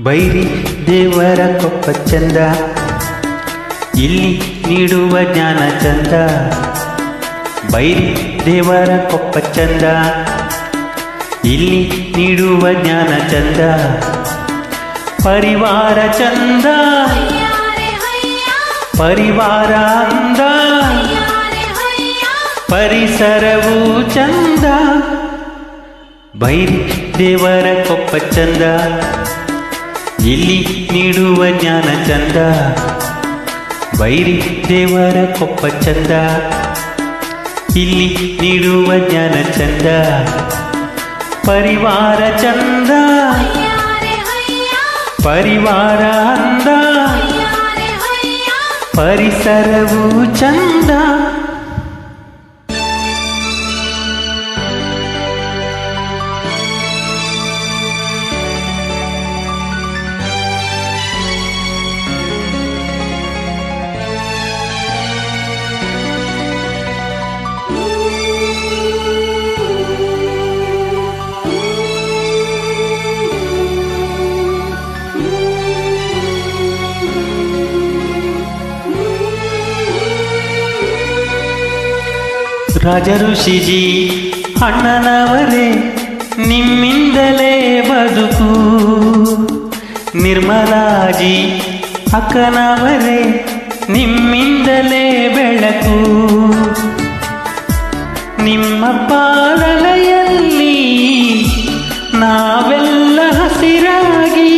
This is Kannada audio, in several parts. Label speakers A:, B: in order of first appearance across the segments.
A: ಬೈರಿ ದೇವರ ಕೊಪ್ಪ ಚಂದ, ಇಲ್ಲಿ ನೀಡುವ ಜ್ಞಾನ ಚಂದ. ಬೈರಿ ದೇವರ ಕೊಪ್ಪ ಚಂದ, ಇಲ್ಲಿ ನೀಡುವ ಜ್ಞಾನ ಚಂದ. ಪರಿವಾರ ಚಂದ, ಪರಿವಾರ ಅಂದ, ಪರಿಸರವೂ ಚಂದ. ಬೈರಿ ದೇವರ ಕೊಪ್ಪ ಚಂದ, ಇಲ್ಲಿ ನೀಡುವ ಜ್ಞಾನ ಚಂದ. ಬೈರಿ ದೇವರ ಕೊಪ್ಪ ಚಂದ, ಇಲ್ಲಿ ನೀಡುವ ಜ್ಞಾನ ಚಂದ. ಪರಿವಾರ ಚಂದ, ಪರಿವಾರ ಅಂದ, ಪರಿಸರವೂ ಚಂದ. ರಾಜ ಋಷಿಜಿ ಅಣ್ಣನವರೇ, ನಿಮ್ಮಿಂದಲೇ ಬದುಕು. ನಿರ್ಮಲಾಜಿ ಅಕ್ಕನವರೇ, ನಿಮ್ಮಿಂದಲೇ ಬೆಳಕು. ನಿಮ್ಮ ಪಾಲನೆಯಲ್ಲಿ ನಾವೆಲ್ಲ ಹಸಿರಾಗಿ,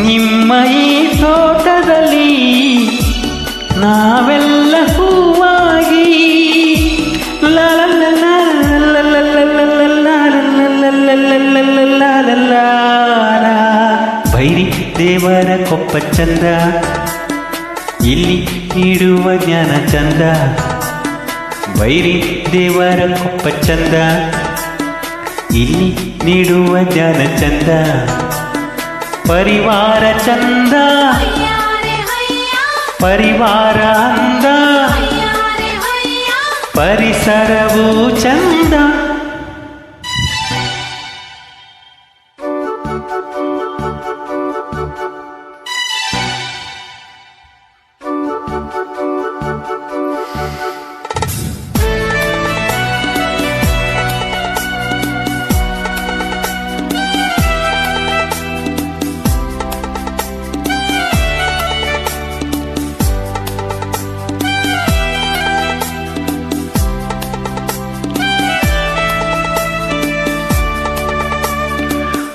A: ನಿಮ್ಮ ಈ ತೋಟದಲ್ಲಿ ನಾವೆಲ್ಲ ಹೂವಾಗಿ. ಬೈರಿ ದೇವರ ಕೊಪ್ಪ ಚಂದ, ಇಲ್ಲಿ ನೀಡುವ ಜ್ಞಾನ ಚಂದ. ಬೈರಿ ದೇವರ ಕೊಪ್ಪ ಚಂದ, ಇಲ್ಲಿ ನೀಡುವ ಜ್ಞಾನ ಚಂದ. ಪರಿವಾರ ಚಂದ, ಪರಿವಾರ ಅಂದ, ಪರಿಸರವೂ ಚಂದ.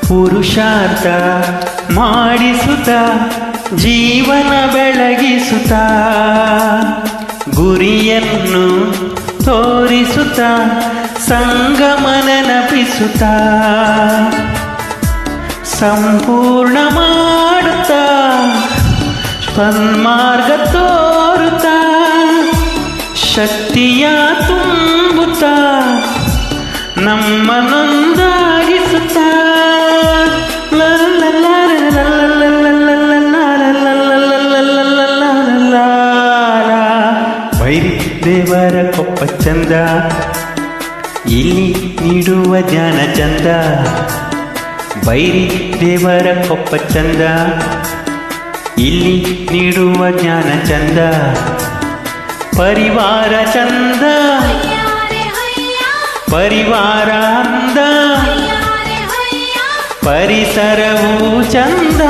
A: ಪುರುಷಾರ್ಥ ಮಾಡಿಸುತ್ತ, ಜೀವನ ಬೆಳಗಿಸುತ್ತ, ಗುರಿಯನ್ನು ತೋರಿಸುತ್ತ, ಸಂಗಮನ ನೆನಪಿಸುತ್ತ, ಸಂಪೂರ್ಣ ಮಾಡುತ್ತ, ಸನ್ಮಾರ್ಗ ತೋರುತ್ತ, ಶಕ್ತಿಯ ತುಂಬುತ್ತ, ನಮ್ಮ ನೊಂದಾಗಿಸುತ್ತ. ಬೈರಿ ದೇವರ ಕೊಪ್ಪ ಚಂದ, ಇಲ್ಲಿ ನೀಡುವ ಜ್ಞಾನ ಚಂದ. ಬೈರಿ ದೇವರ ಕೊಪ್ಪ ಚಂದ, ಇಲ್ಲಿ ನೀಡುವ ಜ್ಞಾನ ಚಂದ. ಪರಿವಾರ ಚಂದ, ಪರಿವಾರ ಅಂದ, ಪರಿಸರವೂ ಚಂದ.